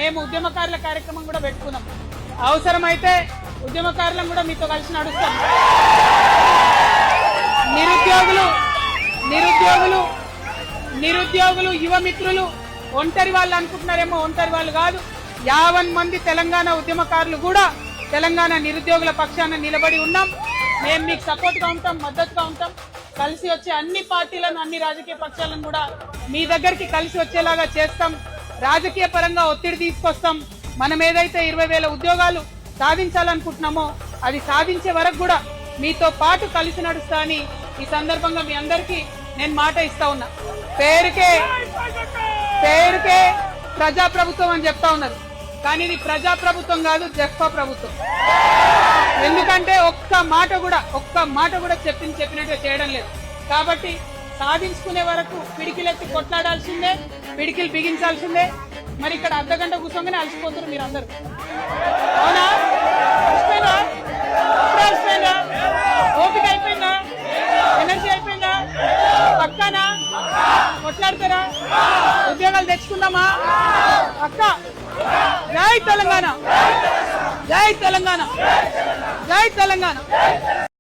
మేము ఉద్యమకారుల కార్యక్రమం కూడా పెట్టుకున్నాం. అవసరమైతే ఉద్యమకారులను కూడా మీతో కలిసి నడుస్తాం. నిరుద్యోగులు యువ మిత్రులు ఒంటరి వాళ్ళు అనుకుంటున్నారేమో, ఒంటరి వాళ్ళు కాదు. 50 మంది తెలంగాణ ఉద్యమకారులు కూడా తెలంగాణ నిరుద్యోగుల పక్షాన నిలబడి ఉన్నాం. మేము మీకు సపోర్ట్ గా ఉంటాం, మద్దతుగా ఉంటాం. కలిసి వచ్చే అన్ని పార్టీలను, అన్ని రాజకీయ పక్షాలను కూడా మీ దగ్గరికి కలిసి వచ్చేలాగా చేస్తాం. రాజకీయ పరంగా ఒత్తిడి తీసుకొస్తాం. మనం ఏదైతే 20,000 ఉద్యోగాలు సాధించాలనుకుంటున్నామో అది సాధించే వరకు కూడా మీతో పాటు కలిసి నడుస్తా అని ఈ సందర్భంగా మీ అందరికీ నేను మాట ఇస్తా ఉన్నా. పేరుకే ప్రజాప్రభుత్వం అని చెప్తా ఉన్నారు, కానీ ఇది ప్రజాప్రభుత్వం కాదు, జఫ్ఫా ప్రభుత్వం. ఎందుకంటే ఒక్క మాట కూడా చెప్పినట్టుగా చేయడం లేదు. కాబట్టి సాధించుకునే వరకు పిడికిలెత్తి కొట్లాడాల్సిందే, పిడికిలు బిగించాల్సిందే. మరి ఇక్కడ అర్ధగంట కూర్చోగానే అలసిపోతారు మీరు అందరూ. అవునా? అలసిపోయిందా? ఓపిక అయిపోయిందా? ఎనర్జీ అయిపోయిందా? పక్కానా? కొట్లాడతారా? ఉద్యోగాలు తెచ్చుకుందామా? అక్క జై తెలంగాణ, జై తెలంగాణ, జై తెలంగాణ.